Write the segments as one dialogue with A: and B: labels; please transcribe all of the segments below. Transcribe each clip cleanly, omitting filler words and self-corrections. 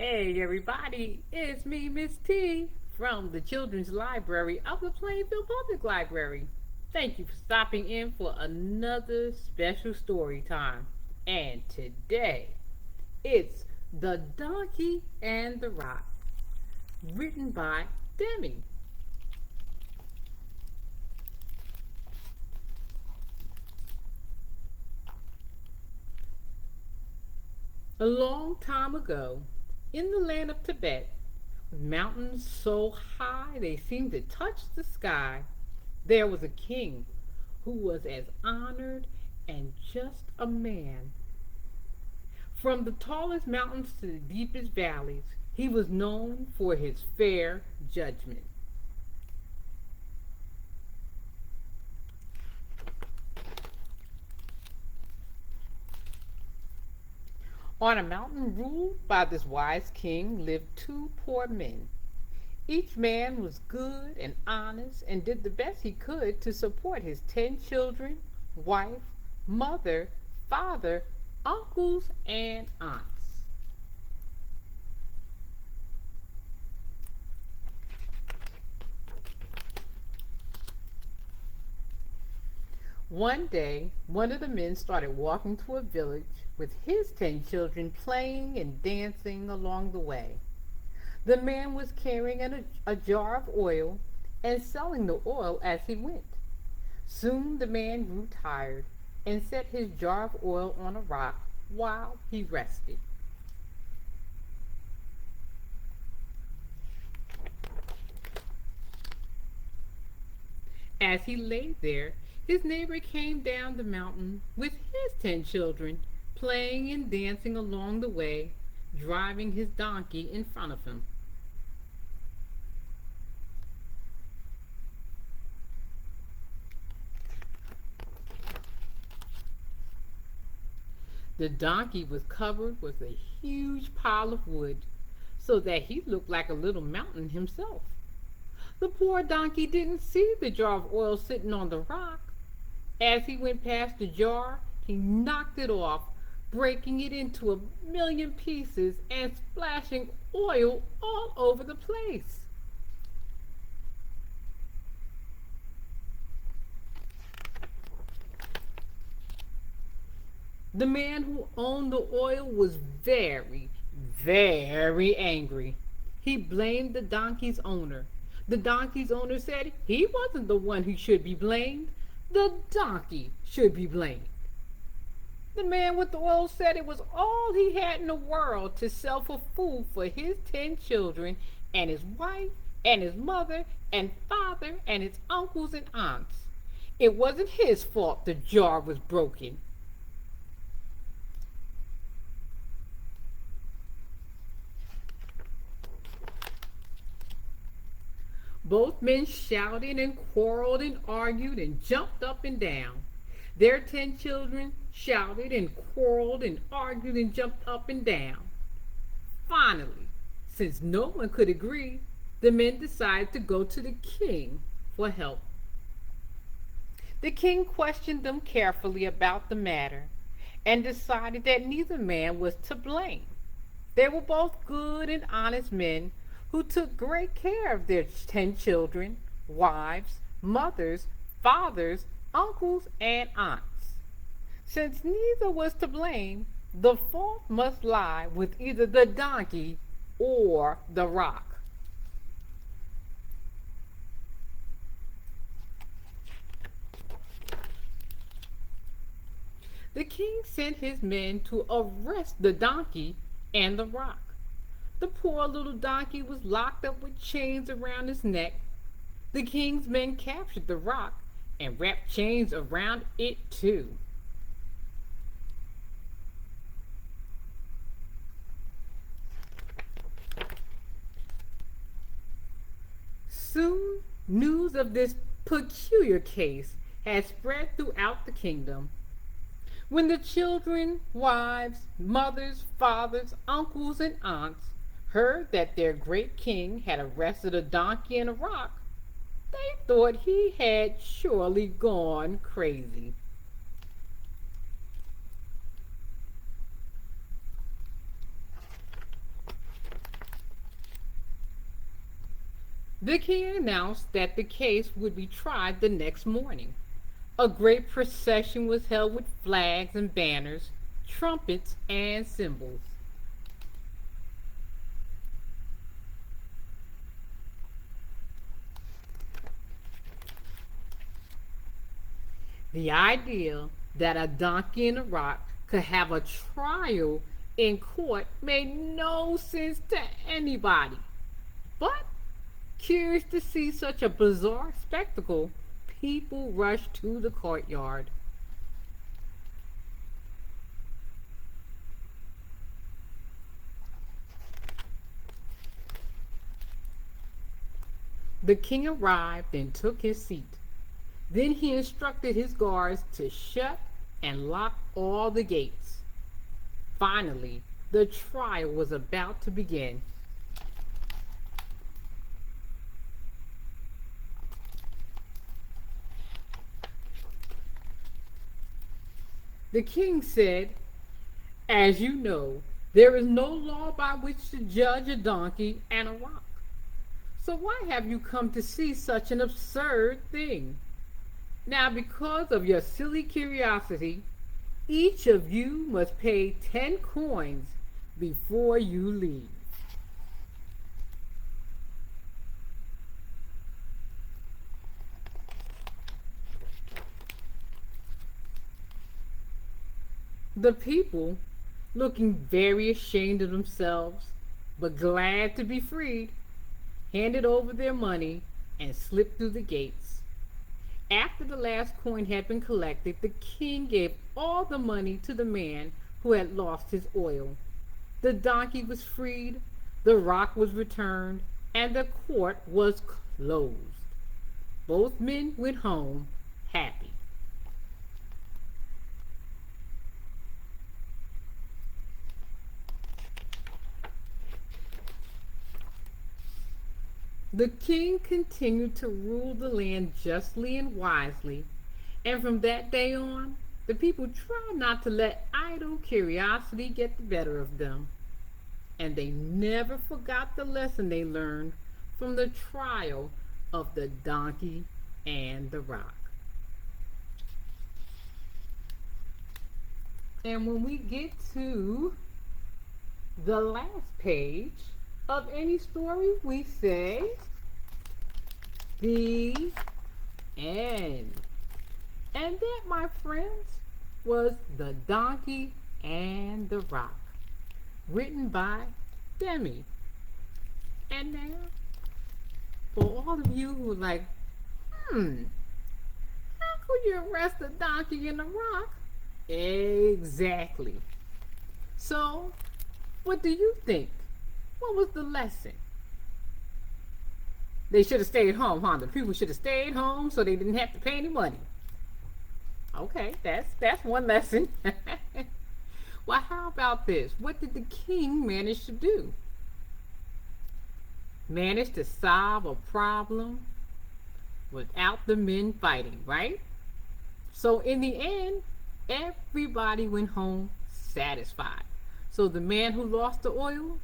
A: Hey everybody, it's me, Miss T, from the Children's Library of the Plainfield Public Library. Thank you for stopping in for another special story time. And today, it's The Donkey and the Rock, written by Demi. A long time ago, in the land of Tibet, with mountains so high they seemed to touch the sky, there was a king who was as honored and just a man. From the tallest mountains to the deepest valleys, he was known for his fair judgment. On a mountain ruled by this wise king lived two poor men. Each man was good and honest and did the best he could to support his 10 children, wife, mother, father, uncles, and aunts. One day, one of the men started walking to a village with his 10 children playing and dancing along the way. The man was carrying a jar of oil and selling the oil as he went. Soon the man grew tired and set his jar of oil on a rock while he rested. As he lay there, his neighbor came down the mountain with his 10 children, playing and dancing along the way, driving his donkey in front of him. The donkey was covered with a huge pile of wood, so that he looked like a little mountain himself. The poor donkey didn't see the jar of oil sitting on the rock. As he went past the jar, he knocked it off, breaking it into a million pieces and splashing oil all over the place. The man who owned the oil was very angry. He blamed the donkey's owner. The donkey's owner said he wasn't the one who should be blamed. The donkey should be blamed. The man with the oil said it was all he had in the world to sell for food for his 10 children and his wife and his mother and father and his uncles and aunts. It wasn't his fault the jar was broken. Both men shouted and quarreled and argued and jumped up and down. Their 10 children shouted and quarreled and argued and jumped up and down. Finally, since no one could agree, the men decided to go to the king for help. The king questioned them carefully about the matter and decided that neither man was to blame. They were both good and honest men who took great care of their 10 children, wives, mothers, fathers, uncles, and aunts. Since neither was to blame, the fault must lie with either the donkey or the rock. The king sent his men to arrest the donkey and the rock. The poor little donkey was locked up with chains around his neck. The king's men captured the rock and wrapped chains around it too. Soon, news of this peculiar case had spread throughout the kingdom. When the children, wives, mothers, fathers, uncles, and aunts heard that their great king had arrested a donkey and a rock, they thought he had surely gone crazy. The king announced that the case would be tried the next morning. A great procession was held with flags and banners, trumpets and cymbals. The idea that a donkey and a rock could have a trial in court made no sense to anybody. But, curious to see such a bizarre spectacle, people rushed to the courtyard. The king arrived and took his seat. Then he instructed his guards to shut and lock all the gates. Finally, the trial was about to begin. The king said, "As you know, there is no law by which to judge a donkey and a rock. So why have you come to see such an absurd thing? Now, because of your silly curiosity, each of you must pay 10 coins before you leave." The people, looking very ashamed of themselves, but glad to be freed, handed over their money and slipped through the gates. After the last coin had been collected, the king gave all the money to the man who had lost his oil. The donkey was freed, the rock was returned, and the court was closed. Both men went home happy. The king continued to rule the land justly and wisely, and from that day on, the people tried not to let idle curiosity get the better of them, and they never forgot the lesson they learned from the trial of the donkey and the rock. And when we get to the last page of any story, we say the end. And that, my friends, was The Donkey and the Rock, written by Demi. And now, for all of you who are like, how could you arrest a donkey and a rock? Exactly. So, what do you think? What was the lesson? They should have stayed home, huh? The people should have stayed home so they didn't have to pay any money. Okay, that's one lesson. Well, how about this? What did the king manage to do? Manage to solve a problem without the men fighting, right? So in the end, everybody went home satisfied. So the man who lost the oil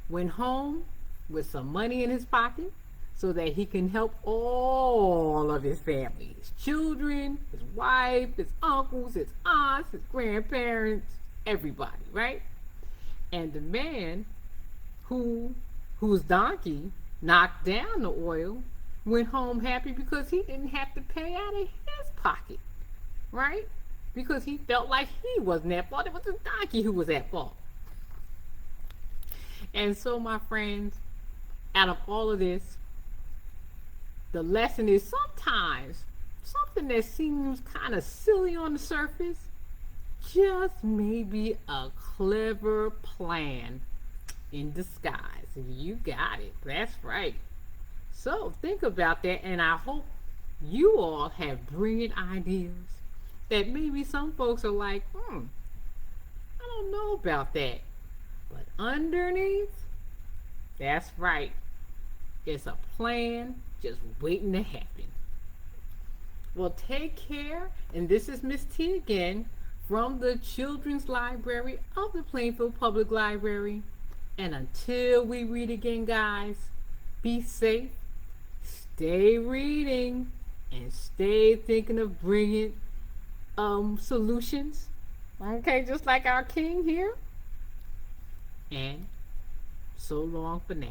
A: went home with some money in his pocket so that he can help all of his family, his children, his wife, his uncles, his aunts, his grandparents, everybody, right? And the man whose donkey knocked down the oil went home happy because he didn't have to pay out of his pocket, right? Because he felt like he wasn't at fault. It was the donkey who was at fault. And so, my friends, out of all of this, the lesson is sometimes something that seems kind of silly on the surface just may be a clever plan in disguise. You got it. That's right. So think about that, and I hope you all have brilliant ideas that maybe some folks are like, I don't know about that. But underneath, that's right, it's a plan just waiting to happen. Well, take care, and this is Miss T again from the Children's Library of the Plainfield Public Library. And until we read again, guys, be safe, stay reading and stay thinking of brilliant solutions. Okay, just like our king here. And so long for now.